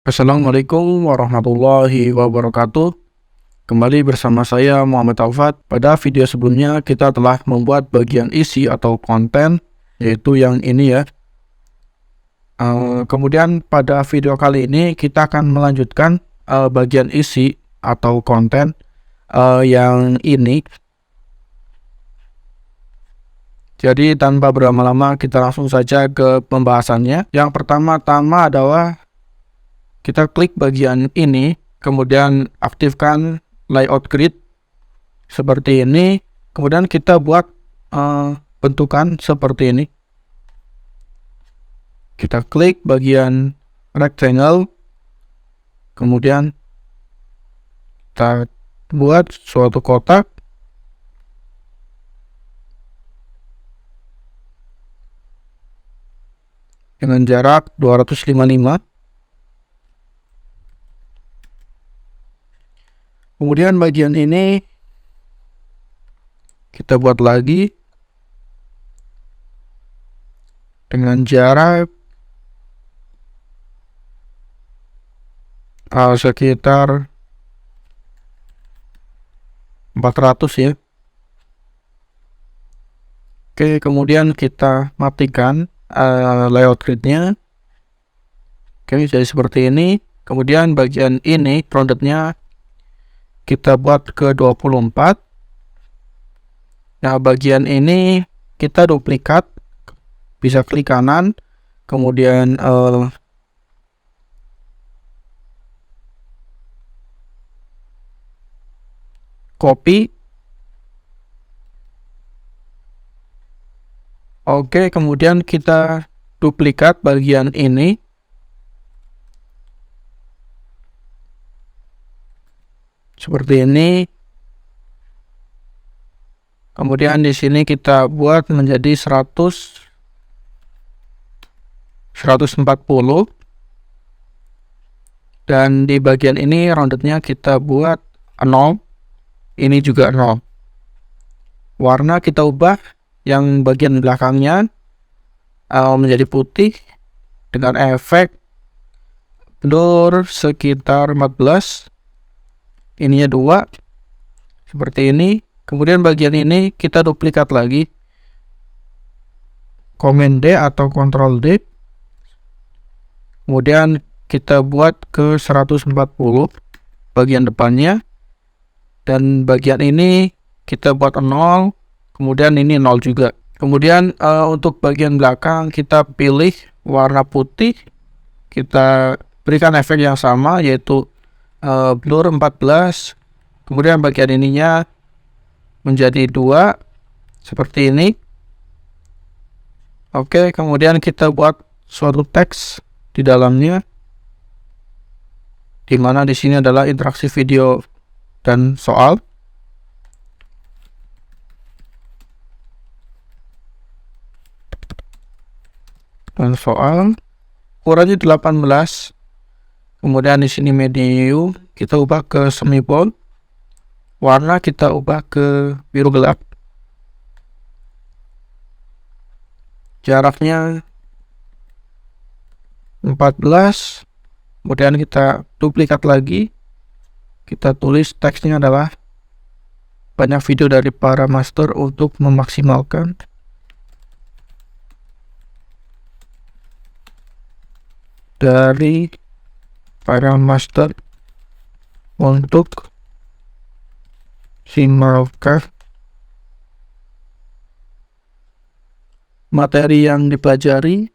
Assalamualaikum warahmatullahi wabarakatuh. Kembali bersama saya Muhammad Taufat. Pada video sebelumnya kita telah membuat bagian isi atau konten, yaitu yang ini ya. Kemudian pada video kali ini kita akan melanjutkan bagian isi atau konten yang ini. Jadi tanpa berlama-lama kita langsung saja ke pembahasannya. Yang pertama-tama adalah kita klik bagian ini, kemudian aktifkan layout grid seperti ini, kemudian kita buat bentukan seperti ini. Kita klik bagian rectangle, kemudian kita buat suatu kotak dengan jarak 255. Kemudian bagian ini kita buat lagi dengan jarak sekitar 400 ya. Oke, kemudian kita matikan layout gridnya. Oke, jadi seperti ini. Kemudian bagian ini roundednya kita buat ke 24. Nah, bagian ini kita duplikat, bisa klik kanan, kemudian copy. Oke, kemudian kita duplikat bagian ini. Seperti ini. Kemudian di sini kita buat menjadi 140. Dan di bagian ini roundednya kita buat 0. Ini juga 0. Warna kita ubah yang bagian belakangnya menjadi putih dengan efek blur sekitar 14. Ininya 2 seperti ini. Kemudian bagian ini kita duplikat lagi, Command D atau Ctrl D, kemudian kita buat ke 140 bagian depannya, dan bagian ini kita buat 0, kemudian ini 0 juga. Kemudian untuk bagian belakang kita pilih warna putih, kita berikan efek yang sama yaitu blur 14. Kemudian bagian ininya menjadi 2 seperti ini. Oke, kemudian kita buat suatu teks di dalamnya, di mana di sini adalah interaksi video dan soal. Dan soal ukurannya 18. Kemudian di sini medium kita ubah ke semi bold. Warna kita ubah ke biru gelap. Jaraknya 14. Kemudian kita duplikat lagi. Kita tulis teksnya adalah banyak video dari para master untuk memaksimalkan dari para master untuk simalkan materi yang dipelajari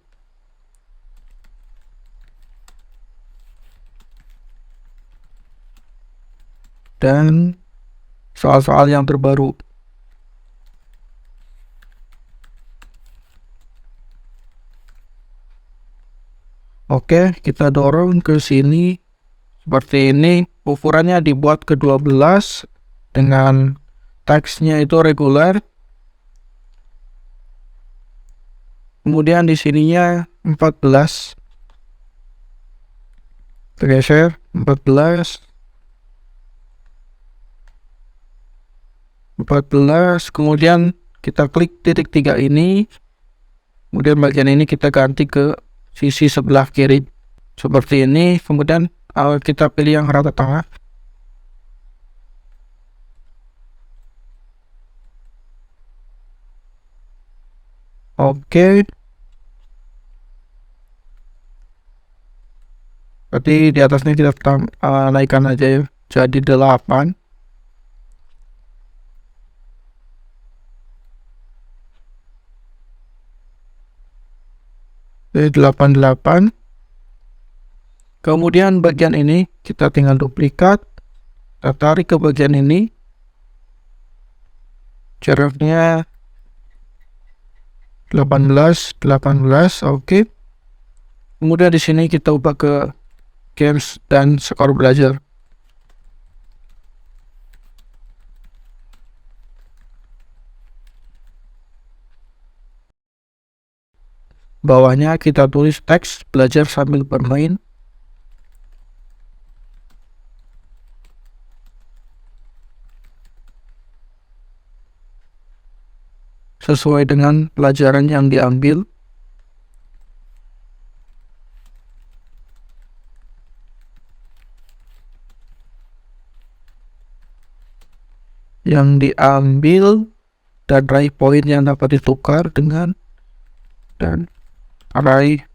dan soal-soal yang terbaru. Oke, kita dorong ke sini seperti ini. Ukurannya dibuat ke 12 dengan teksnya itu reguler. Kemudian di sininya 14. Tergeser 14. 14. Kemudian kita klik titik 3 ini. Kemudian bagian ini kita ganti ke sisi sebelah kiri. seperti ini. Kemudian kita pilih yang rata tengah. Oke, berarti di atasnya kita naikkan aja ya, jadi 8. Jadi 88. Kemudian bagian ini kita tinggal duplikat, kita tarik ke bagian ini, jaraknya 18, oke. Kemudian di sini kita ubah ke games dan skor belajar. Bawahnya kita tulis teks belajar sambil bermain. Sesuai dengan pelajaran yang diambil. Dan raih poin yang dapat ditukar dengan dan raih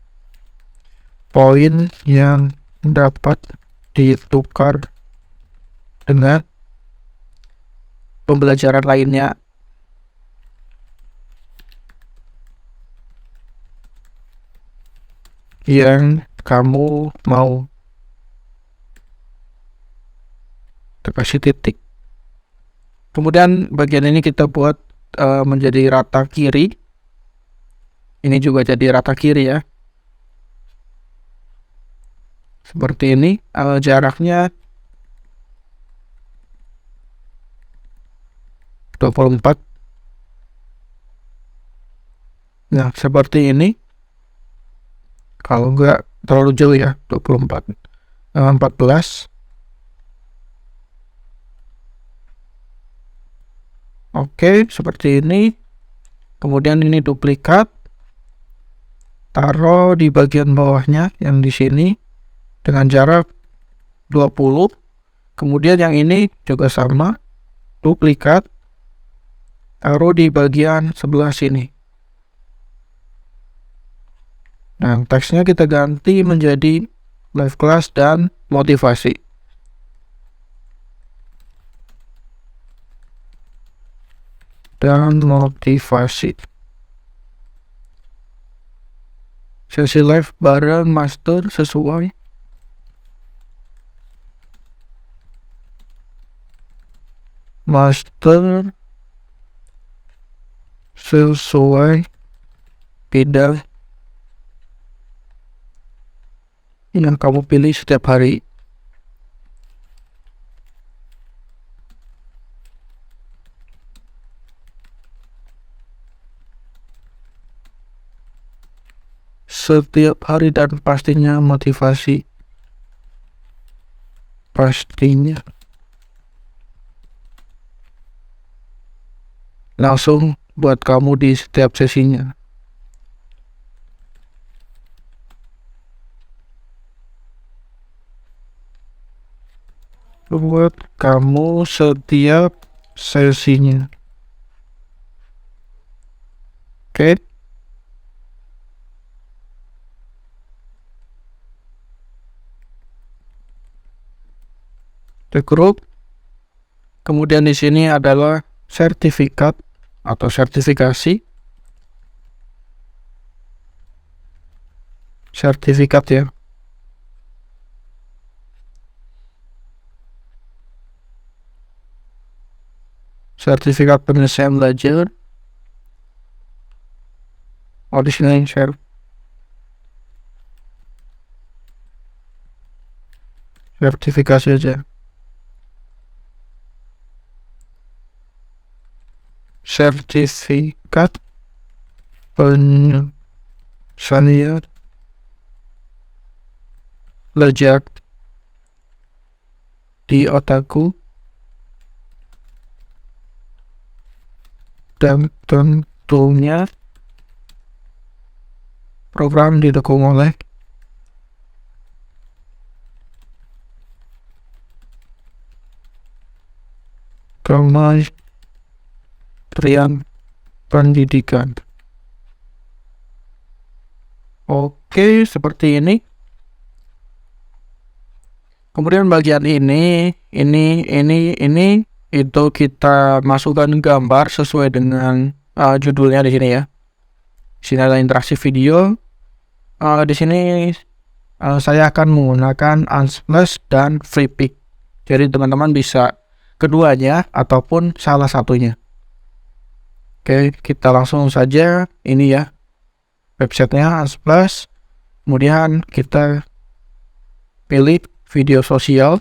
poin yang dapat ditukar dengan pembelajaran lainnya. Yang kamu mau. Kasih titik. Kemudian bagian ini kita buat menjadi rata kiri. Ini juga jadi rata kiri ya. Seperti ini. Jaraknya 24. Nah, seperti ini. Kalau enggak terlalu jauh ya, 24. 14. Oke, seperti ini. Kemudian ini duplikat. Taruh di bagian bawahnya yang di sini dengan jarak 20. Kemudian yang ini juga sama. Duplikat. Taruh di bagian sebelah sini. Nah, teksnya kita ganti menjadi live class dan motivasi. Dan motivasi. Sesi live bareng master sesuai. Master sesuai bidang yang kamu pilih setiap hari. Setiap hari dan pastinya motivasi. Pastinya. Langsung buat kamu di setiap sesinya. Buat kamu setiap sesinya. Oke. The group. Kemudian di sini adalah sertifikat atau sertifikasi. Sertifikat ya. Sertifikat penyelesaian belajar. Oh, di sini share. Sertifikasi aja. Sertifikat penyelesaian belajar di otakku dan tentunya program didukung oleh Kementerian Pendidikan. Oke, seperti ini. Kemudian bagian ini itu kita masukkan gambar sesuai dengan judulnya di sini ya. Di sini ada interaksi video. Di sini saya akan menggunakan Unsplash dan Freepik. Jadi teman-teman bisa keduanya ataupun salah satunya. Oke, kita langsung saja ini ya websitenya Unsplash. Kemudian kita pilih video sosial.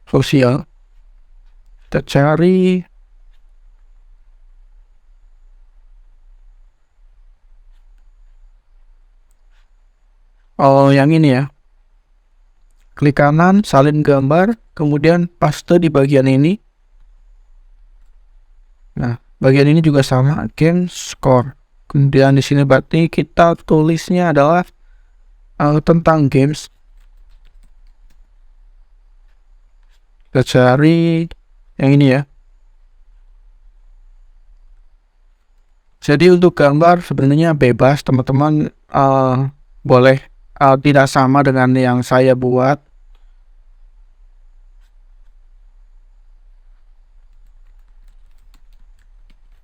Kita cari yang ini ya. Klik kanan, salin gambar, kemudian paste di bagian ini. Nah, bagian ini juga sama, game score. Kemudian di sini berarti kita tulisnya adalah tentang games. Kita cari yang ini ya. Jadi untuk gambar sebenarnya bebas, teman-teman boleh tidak sama dengan yang saya buat.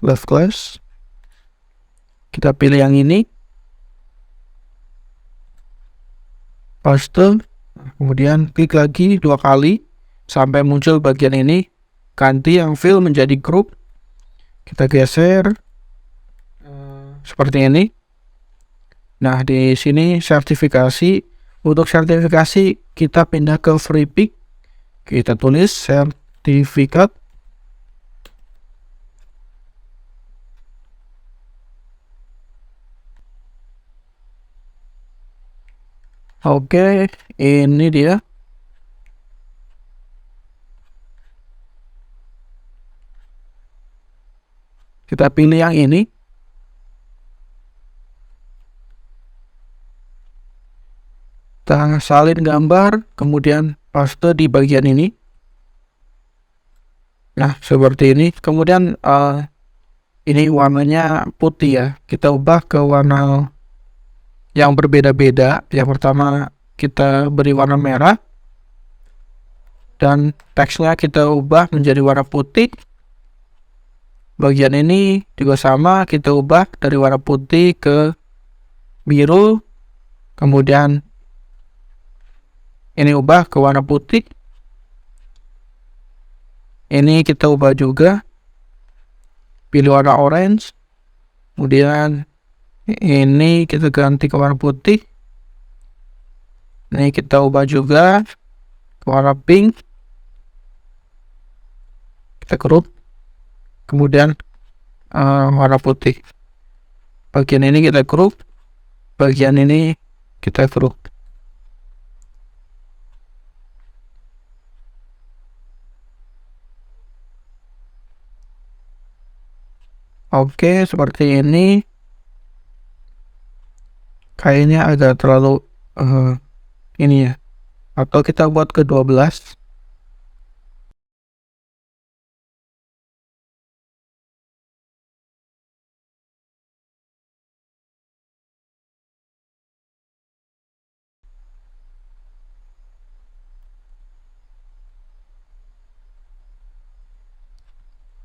Left class. Kita pilih yang ini. Paste. Kemudian klik lagi 2 kali sampai muncul bagian ini. Ganti yang fill menjadi group. Kita geser seperti ini. Nah, di sini sertifikasi. Untuk sertifikasi kita pindah ke Freepik. Kita tulis sertifikat. Oke, ini dia. Kita pilih yang ini. Kita salin gambar, kemudian paste di bagian ini. Nah, seperti ini. Kemudian ini warnanya putih ya. Kita ubah ke warna yang berbeda-beda. Yang pertama kita beri warna merah. Dan teksnya kita ubah menjadi warna putih. Bagian ini juga sama, kita ubah dari warna putih ke biru. Kemudian ini ubah ke warna putih. Ini kita ubah juga. Pilih warna orange. Kemudian ini kita ganti ke warna putih. Ini kita ubah juga ke warna pink. Kita kerut. Kemudian warna putih. Bagian ini kita kerut. Bagian ini kita kerut. Oke, seperti ini. Kayaknya agak terlalu ini ya. Atau kita buat ke 12.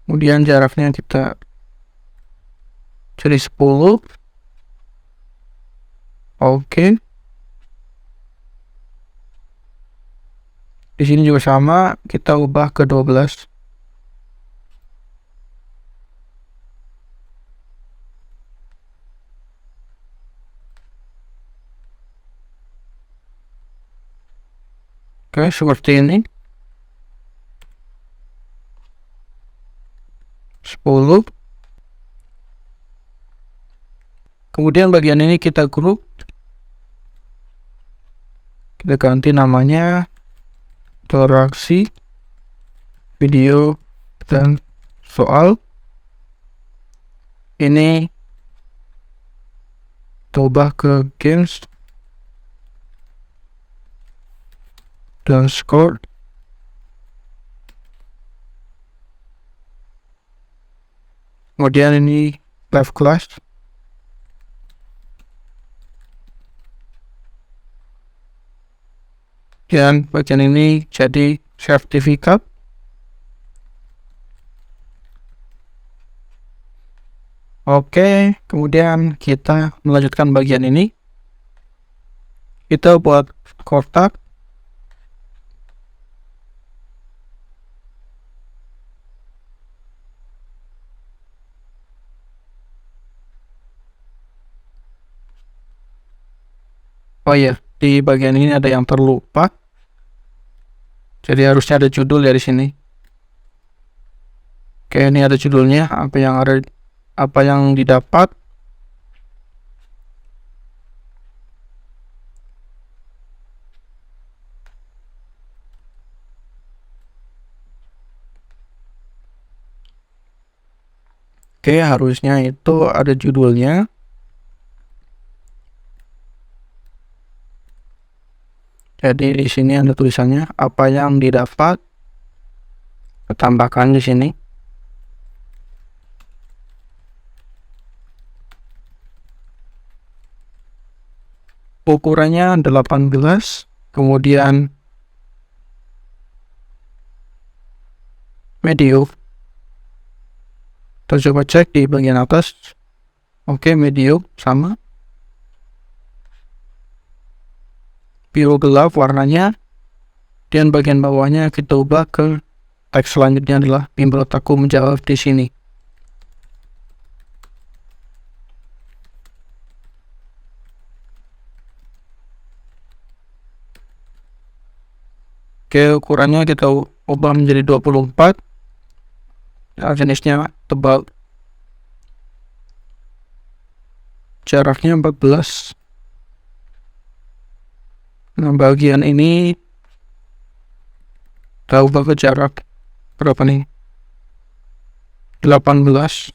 Kemudian jaraknya kita jadi 10. Oke. Di sini juga sama, kita ubah ke 12. Oke, seperti ini. 10. Kemudian bagian ini kita grup. Kita ganti namanya interaksi video dan soal. Ini coba ke games. underscore kemudian ini left class, dan bagian ini jadi sertifikat. Oke, kemudian kita melanjutkan bagian ini. Kita buat kotak. Oh iya, di bagian ini ada yang terlupa. Jadi harusnya ada judul ya di sini. Oke, ini ada judulnya, apa yang didapat. Oke, harusnya itu ada judulnya. Jadi di sini ada tulisannya apa yang didapat. Tambahkan di sini. Ukurannya 18, kemudian medium. Kita coba cek di bagian atas. Oke, medium sama. Biru gelap warnanya, dan bagian bawahnya kita ubah ke teks selanjutnya adalah bimbel otakku menjawab di sini. Oke, ukurannya kita ubah menjadi 24. Jenisnya tebal. Jaraknya 14. Nah, bagian ini kita ubah ke jarak berapa nih? 18.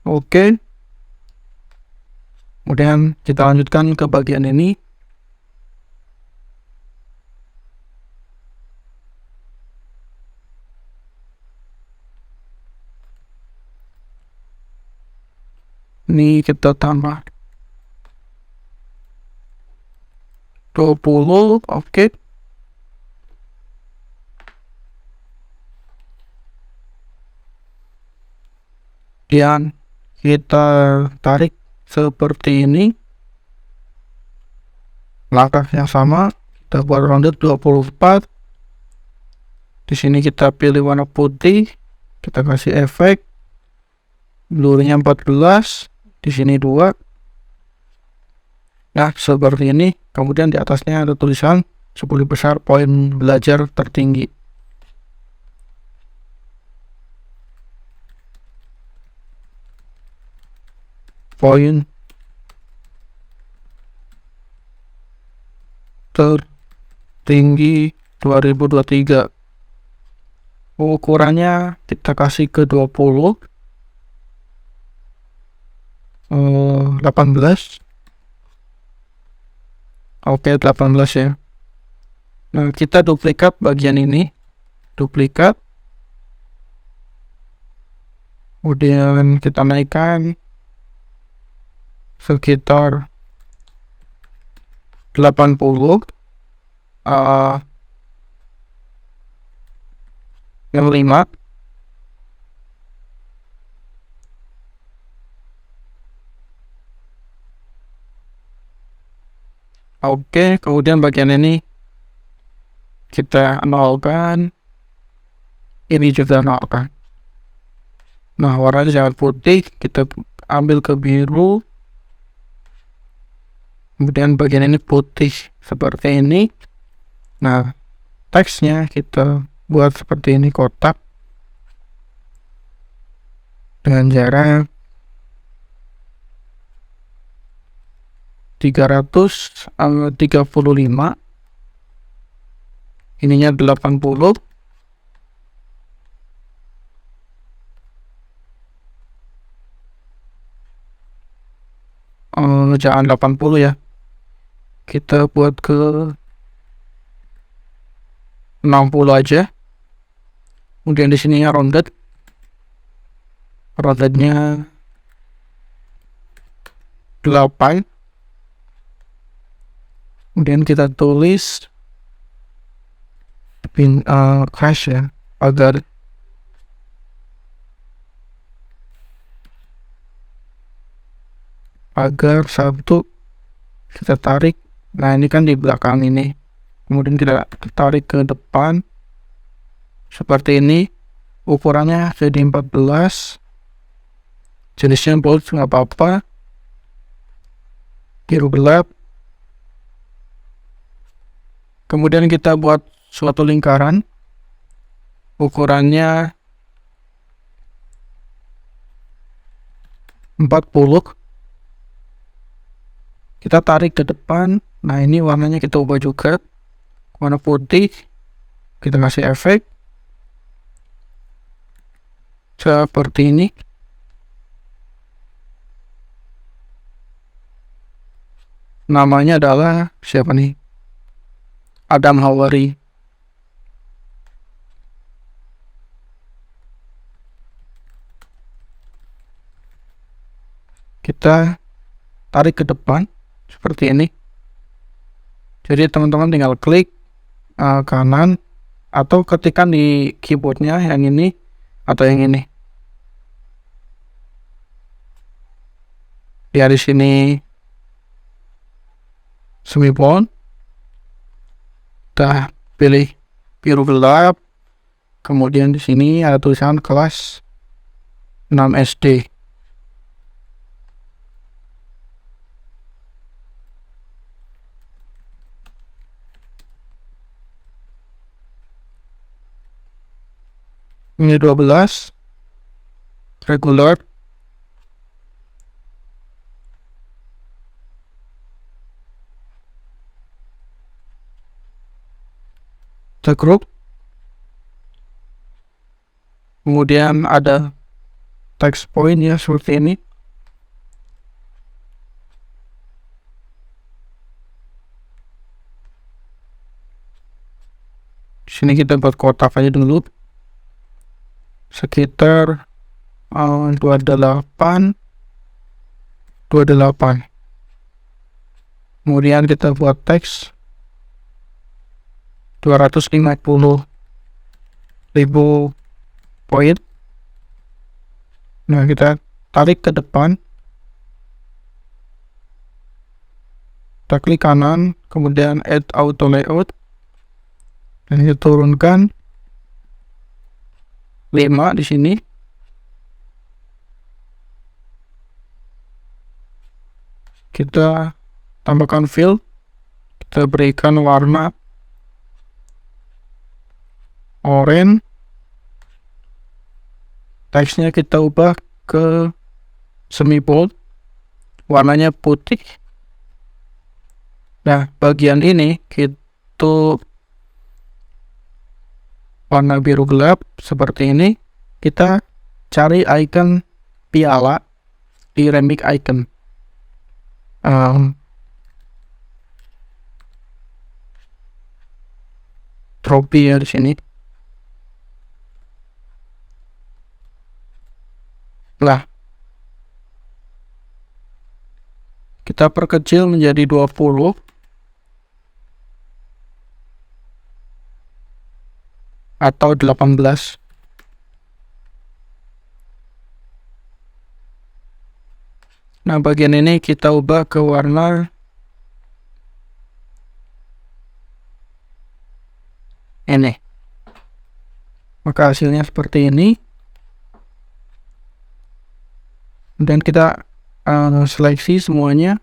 Oke. Kemudian kita lanjutkan ke bagian ini. Ini kita tambah 20, oke. Dan kita tarik seperti ini. Langkah yang sama, kita buat rounded 24. Di sini kita pilih warna putih, kita kasih efek blurnya 14, di sini 2. Nah, seperti ini. Kemudian di atasnya ada tulisan 10 besar poin belajar tertinggi. Poin tertinggi 2023. Ukurannya kita kasih ke 20, 18. Oke, 18 ya. Nah, kita duplikat bagian ini. Duplikat. Kemudian kita naikkan sekitar 80. Yang 5. Oke, kemudian bagian ini kita nolkan, ini juga nolkan. Nah, warnanya jangan putih, kita ambil ke biru, kemudian bagian ini putih seperti ini. Nah, teksnya kita buat seperti ini, kotak dengan jarak 335, ininya 80. jangan 80 ya, kita buat ke 60 aja. Kemudian di sini roundednya 8. Kemudian kita tulis hash ya, agar satu kita tarik. Nah, ini kan di belakang ini, kemudian kita tarik ke depan seperti ini. Ukurannya jadi 14, jenisnya bold nggak apa-apa, biru gelap. Kemudian kita buat suatu lingkaran, ukurannya 40. Kita tarik ke depan. Nah, ini warnanya kita ubah juga, warna putih. Kita kasih efek seperti ini. Namanya adalah siapa nih? Adam Hawari. Kita tarik ke depan seperti ini. Jadi teman-teman tinggal klik kanan, atau ketikkan di keyboardnya yang ini atau yang ini. Ya, di sini semicolon, kita pilih biru gelap. Kemudian di sini ada tulisan kelas 6 SD. Ini 12 regular. Kita group. Kemudian ada text point ya, seperti ini. Di sini kita buat kotak aja dulu, sekitar 28. Kemudian kita buat teks 250.000 poin. Nah, kita tarik ke depan, kita klik kanan, kemudian add auto layout, dan kita turunkan 5 di sini. Kita tambahkan fill, kita berikan warna oranye. Teksnya kita ubah ke semi bold, warnanya putih. Nah, bagian ini kita warna biru gelap seperti ini. Kita cari icon piala di Remix icon. Trofi ya di sini. Nah, kita perkecil menjadi 20. Atau 18. Nah, bagian ini kita ubah ke warna ini. Maka hasilnya seperti ini. Dan kita seleksi semuanya.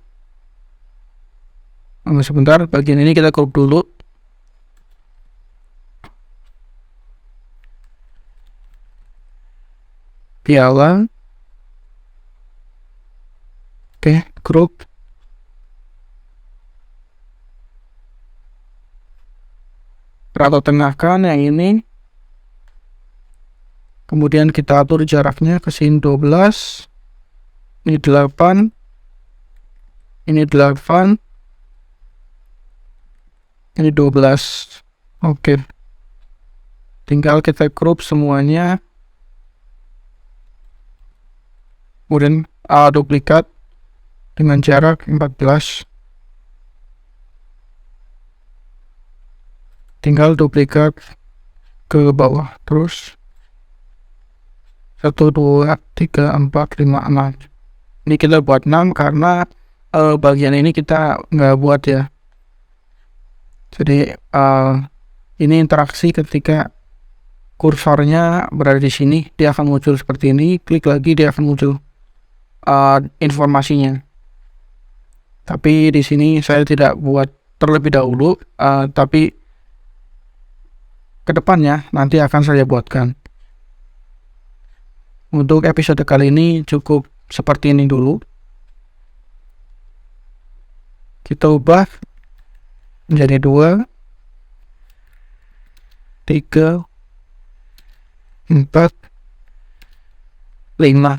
Sebentar, bagian ini kita crop dulu. Piala. Oke, crop. Atau tengahkan yang ini. Kemudian kita atur jaraknya ke sini 12. Ini 8. ini 8, ini 12. Oke, tinggal kita crop semuanya, kemudian duplikat dengan jarak 14. Tinggal duplikat ke bawah terus 1, 2, 3, 4, 5, 6. Ini kita buat 6 karena bagian ini kita nggak buat ya. Jadi ini interaksi ketika kursornya berada di sini, dia akan muncul seperti ini. Klik lagi, dia akan muncul informasinya. Tapi di sini saya tidak buat terlebih dahulu, tapi kedepannya nanti akan saya buatkan. Untuk episode kali ini cukup seperti ini dulu. Kita ubah menjadi 2, 3, 4, 5.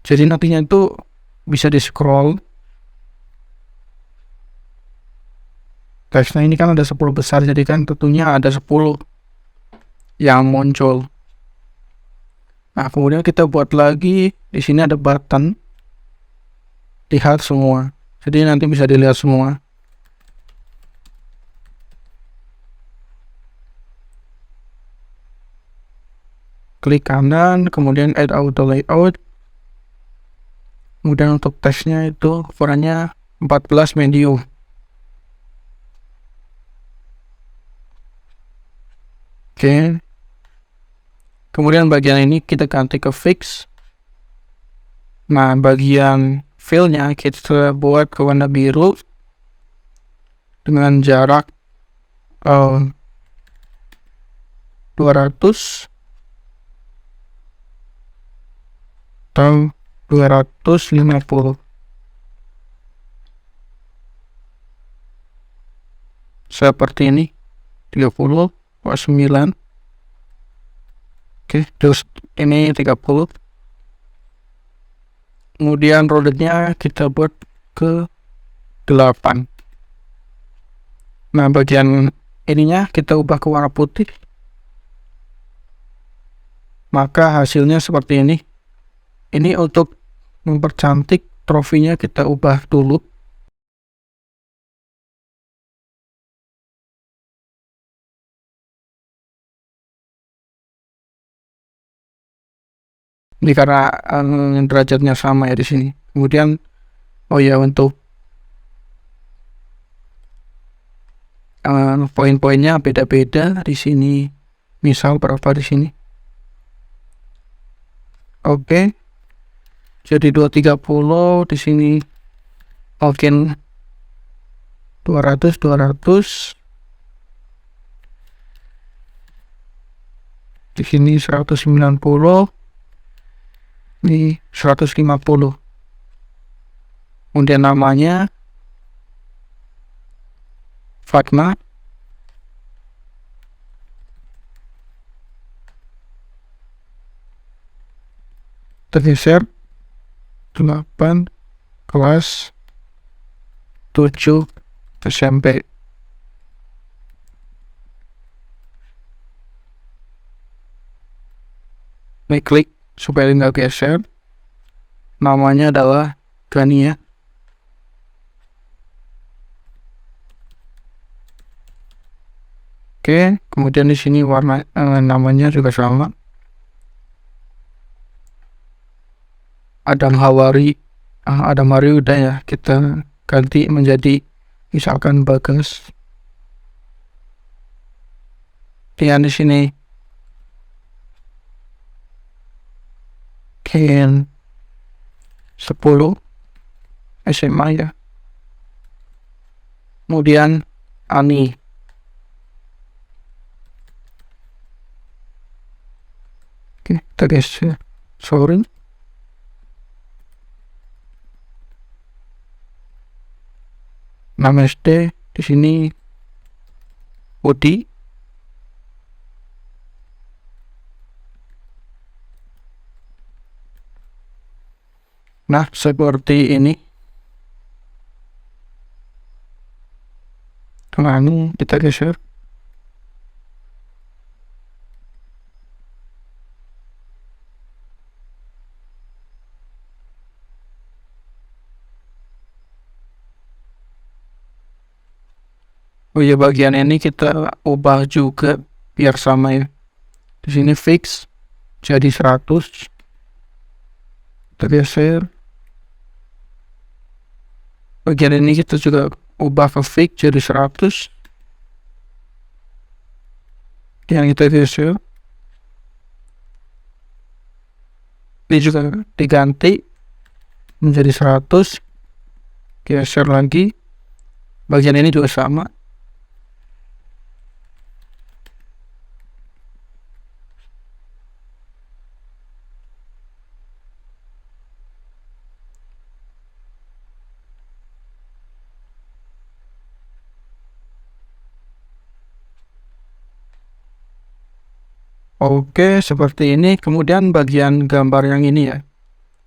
Jadi nantinya itu bisa di scroll. Teksnya ini kan ada 10 besar, jadi kan tentunya ada 10 yang muncul. Nah, kemudian kita buat lagi, di sini ada button lihat semua. Jadi nanti bisa dilihat semua. Klik kanan, kemudian add auto layout. Kemudian untuk teksnya itu ukurannya 14 medium. Oke. Kemudian bagian ini kita ganti ke fix. Nah, bagian fill-nya kita buat ke warna biru dengan jarak 200 atau 250. Seperti ini, 30, 9. Oke, terus ini 30. Kemudian rodetnya kita buat ke 8. Nah, bagian ininya kita ubah ke warna putih. Maka hasilnya seperti ini. Ini untuk mempercantik trofinya kita ubah dulu. Ini karena derajatnya sama ya di sini. Kemudian oh ya, untuk poin-poinnya beda-beda di sini. Misal berapa di sini? Oke. Jadi 230 di sini. Mungkin 200. Di sini 190. Ini 150. Kemudian namanya Fatma. Tergeser 8 kelas 7 SMP. Ini klik supaya nggak geser. Namanya adalah Gania. Oke, kemudian di sini warna namanya juga sama. Adam Hawari, Adam Hari udah ya, kita ganti menjadi misalkan Bagas. Dan di sini Ken 10 SMA ya. Kemudian Ani. Oke, kita geser. Sorry. Nama SD di sini Udi. Nah, seperti ini. Lalu kita geser. Oh ya, bagian ini kita ubah juga biar sama ya. Di sini fix jadi 100. Kita geser. Bagian ini kita juga ubah ke fix jadi 100. Yang kita geser. Ini juga diganti menjadi 100. Geser lagi. Bagian ini juga sama. Oke, seperti ini. Kemudian bagian gambar yang ini ya,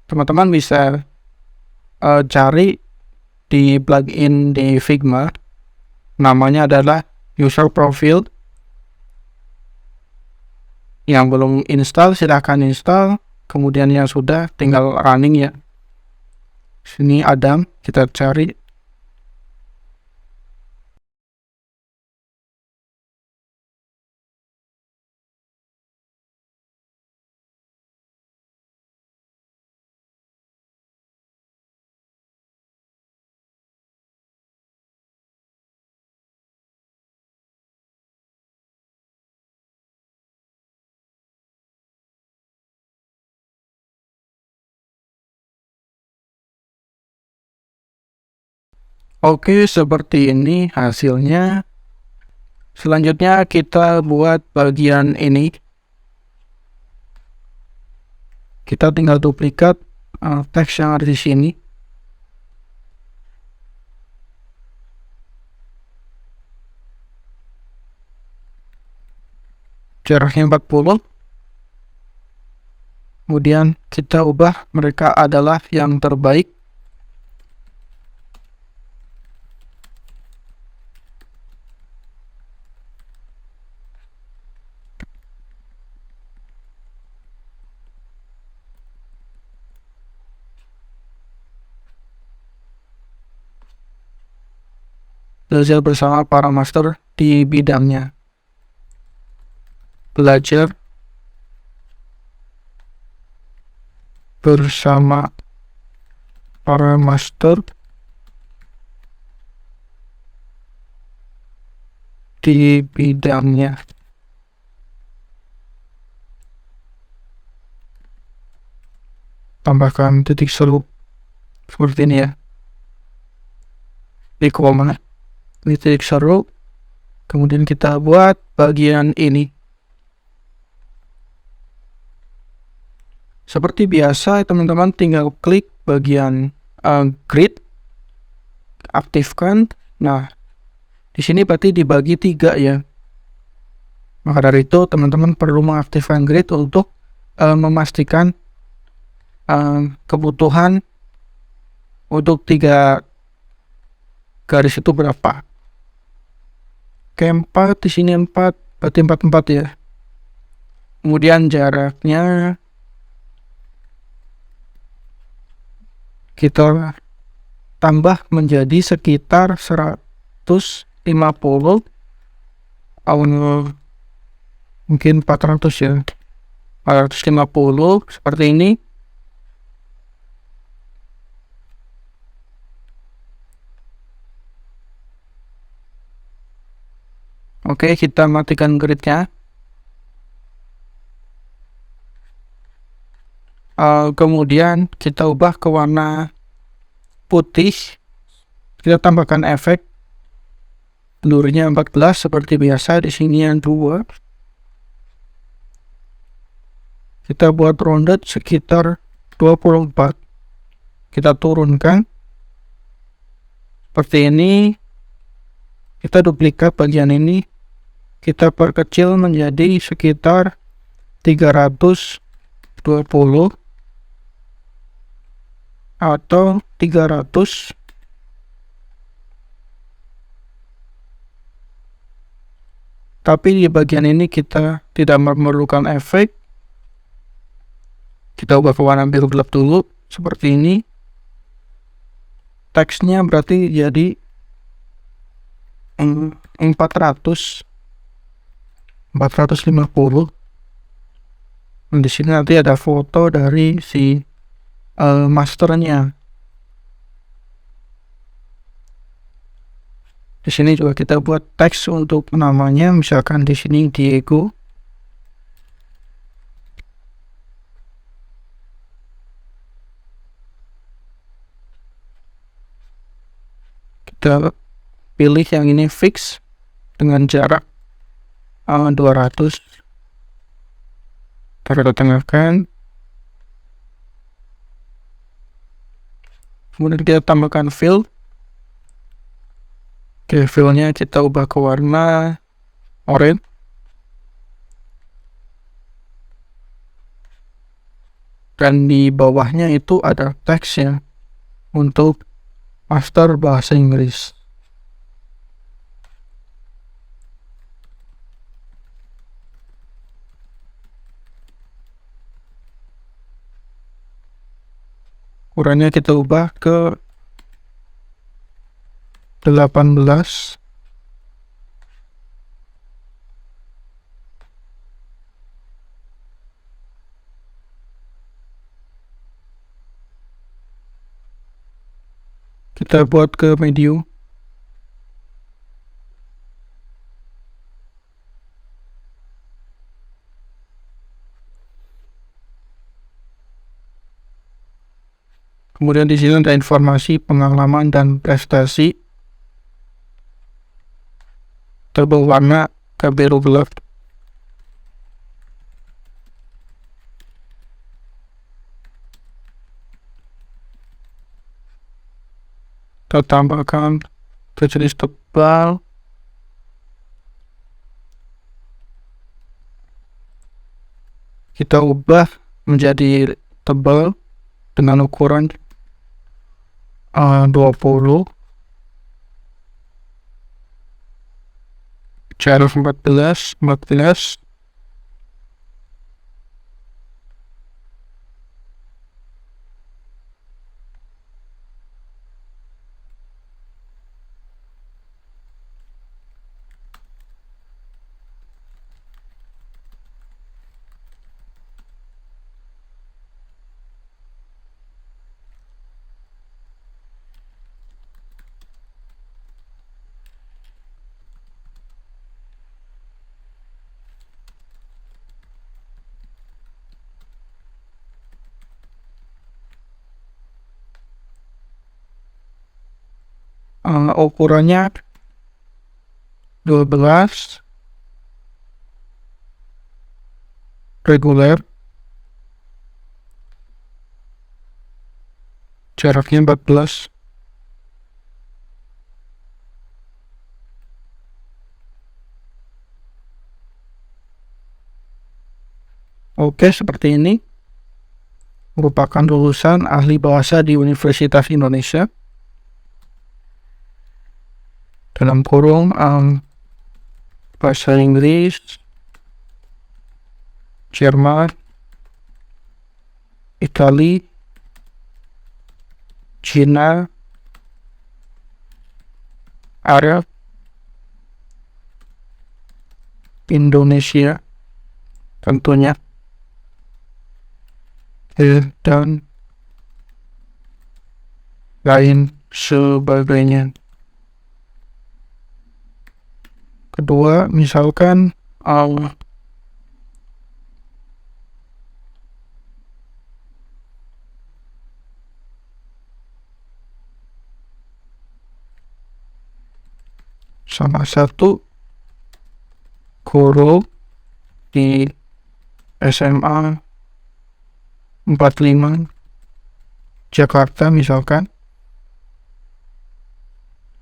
teman-teman bisa cari di plugin di Figma. Namanya adalah user profile. Yang belum install silahkan install. Kemudian yang sudah tinggal running ya. Sini Adam, kita cari. Oke, seperti ini hasilnya. Selanjutnya kita buat bagian ini. Kita tinggal duplikat teks yang ada di sini. Jaraknya 40. Kemudian kita ubah mereka adalah yang terbaik. Belajar bersama para master di bidangnya. Belajar bersama para master di bidangnya. Tambahkan titik seru seperti ini ya. Di koma ini titik seru. Kemudian kita buat bagian ini. Seperti biasa teman-teman tinggal klik bagian grid, aktifkan. Nah, di sini berarti dibagi 3 ya. Maka dari itu teman-teman perlu mengaktifkan grid untuk memastikan kebutuhan untuk 3 garis itu berapa. Oke, 4 di sini 4, berarti 4 ya. Kemudian jaraknya kita tambah menjadi sekitar 150 mungkin 400 ya, 450 seperti ini. Oke, kita matikan gridnya. Kemudian kita ubah ke warna putih. Kita tambahkan efek blurnya 14 seperti biasa. Di sini yang 2. Kita buat rounded sekitar 24. Kita turunkan seperti ini. Kita duplikat bagian ini. Kita perkecil menjadi sekitar 320. atau 300. Tapi di bagian ini kita tidak memerlukan efek. Kita ubah ke warna biru gelap dulu, seperti ini. Teksnya berarti jadi 450. Di sini nanti ada foto dari si masternya. Di sini juga kita buat teks untuk namanya, misalkan di sini Diego. Kita pilih yang ini fix dengan jarak 200. Kita tengahkan. Kemudian kita tambahkan fill. Oke, fillnya kita ubah ke warna oranye. Dan di bawahnya itu ada teksnya untuk master bahasa Inggris. Ukurannya kita ubah ke 18. Kita buat ke medium. Kemudian di sini ada informasi pengalaman dan prestasi. Berwarna ke biru gelap. Kita tambahkan ke jenis tebal. Kita ubah menjadi tebal dengan ukuran 20. Jarak 14. Ukurannya 12 reguler, jaraknya 14. Oke, seperti ini. Merupakan lulusan ahli bahasa di Universitas Indonesia. Dalam kurung bahasa Inggris, Jerman, Itali, Cina, Arab, Indonesia tentunya, dan lain sebagainya. Kedua, misalkan salah satu guru di SMA 45 Jakarta, misalkan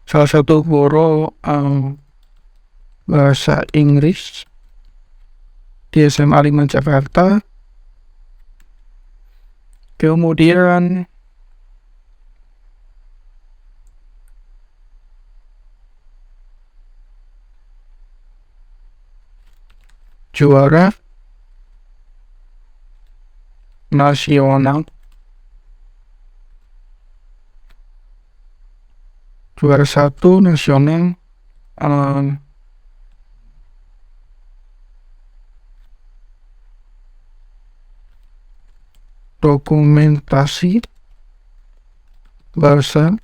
salah satu guru bahasa Inggris di SMA 5 Jakarta. Kemudian juara nasional, juara satu nasional, dokumentasi bahasa,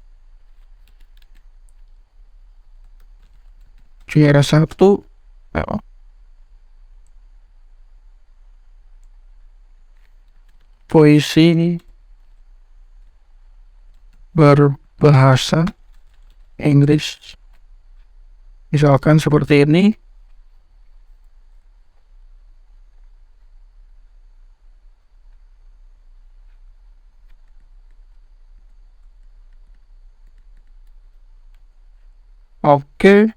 juara satu puisi berbahasa Inggris, misalkan seperti ini. Oke,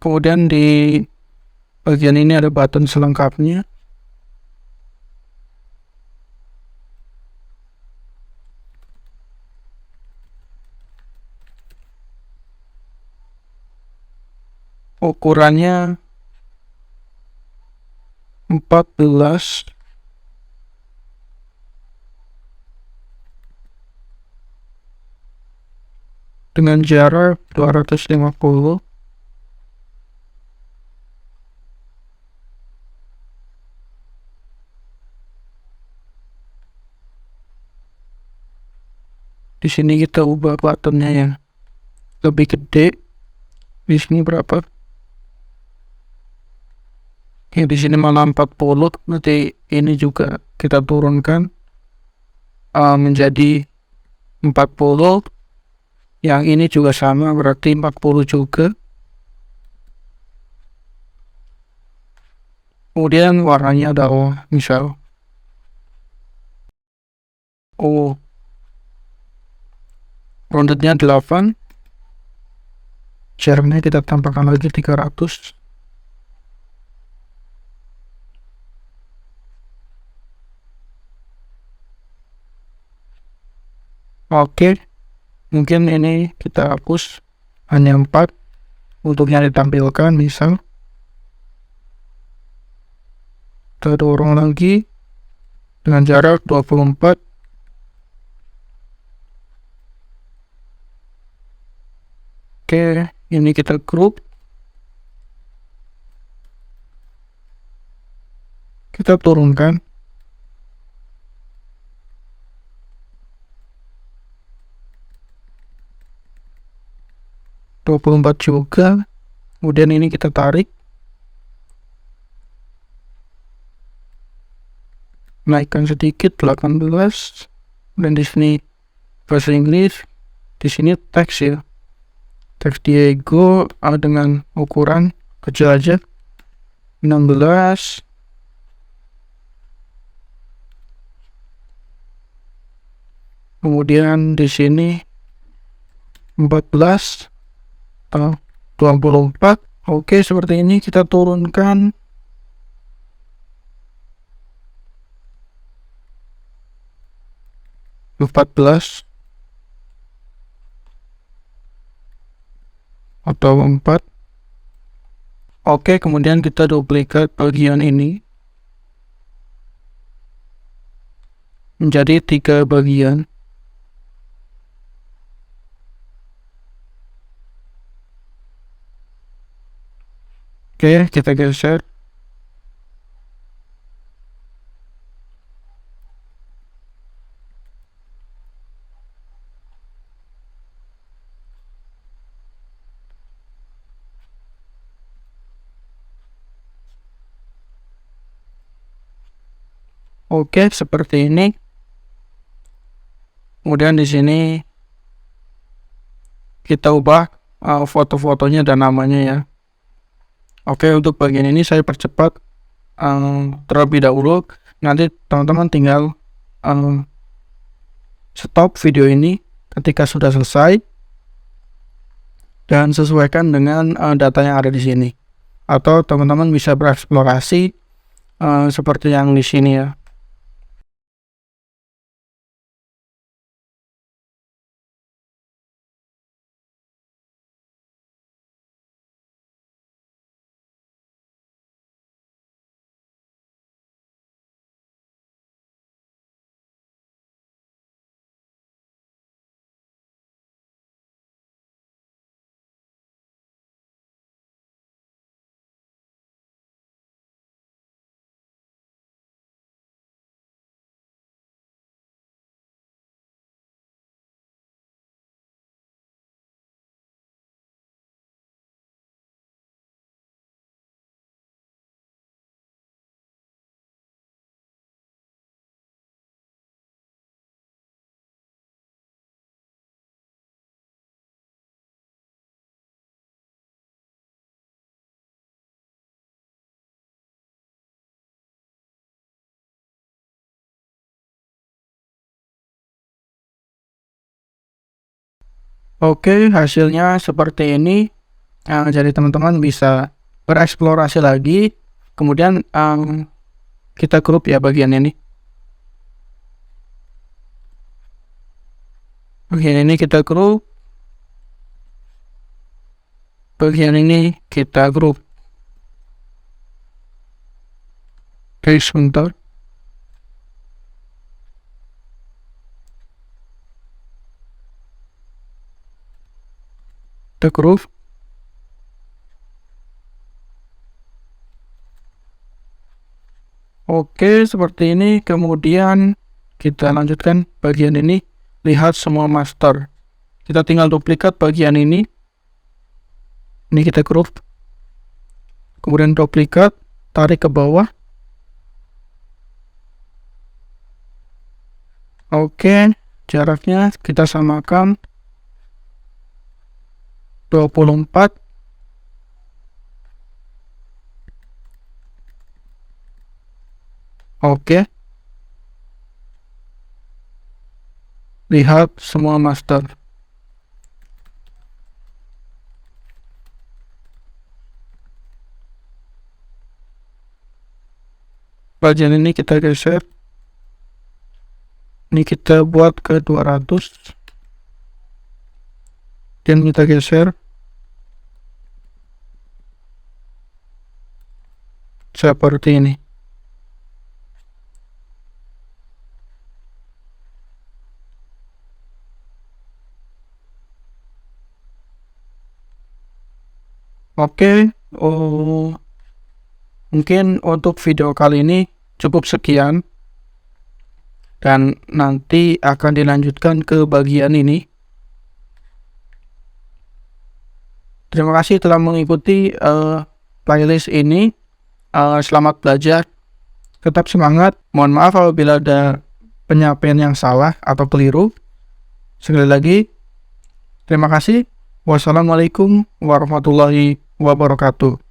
kemudian di bagian ini ada button selengkapnya. Ukurannya 14 dengan jarak 250. Di sini kita ubah buttonnya yang lebih gede. Di sini berapa? Ya, di sini malah 40. Nanti ini juga kita turunkan menjadi 40. Yang ini juga sama, berarti 40 juga. Kemudian warnanya adalah misal roundednya 8, jaraknya kita tambahkan lagi 300. Oke, mungkin ini kita hapus, hanya 4 untuk yang ditampilkan. Misal kita dorong lagi dengan jarak 24. Oke, ini kita group, kita turunkan. Dua 24 juga. Kemudian ini kita tarik, naikkan sedikit 18. Dan di sini bahasa Inggris, di sini teks ya, teks Diego dengan ukuran kecil aja 16. Kemudian di sini 14 atau 24. Oke, seperti ini kita turunkan. atau 4. Oke, kemudian kita duplikat bagian ini menjadi 3 bagian. Oke, kita geser. Oke, seperti ini. Kemudian di sini kita ubah foto-fotonya dan namanya ya. Oke, untuk bagian ini saya percepat terlebih dahulu. Nanti teman-teman tinggal stop video ini ketika sudah selesai dan sesuaikan dengan data yang ada di sini. Atau teman-teman bisa bereksplorasi seperti yang di sini ya. Oke, hasilnya seperti ini. Jadi teman-teman bisa bereksplorasi lagi. Kemudian kita grup ya bagian ini. Bagian ini kita grup. Bagian ini kita grup. Oke, sebentar. Kita grup. Oke, seperti ini. Kemudian kita lanjutkan bagian ini. Lihat semua master. Kita tinggal duplikat bagian ini. Ini kita grup. Kemudian duplikat, tarik ke bawah. Oke, jaraknya kita samakan 24. Oke. Lihat semua master. Bagian ini kita geser. Ini kita buat ke 200. Dan kita geser. Seperti ini. Oke, mungkin untuk video kali ini cukup sekian, dan nanti akan dilanjutkan ke bagian ini. Terima kasih telah mengikuti playlist ini. Selamat belajar, tetap semangat. Mohon maaf apabila ada penyampaian yang salah atau keliru. Sekali lagi, terima kasih. Wassalamualaikum warahmatullahi wabarakatuh.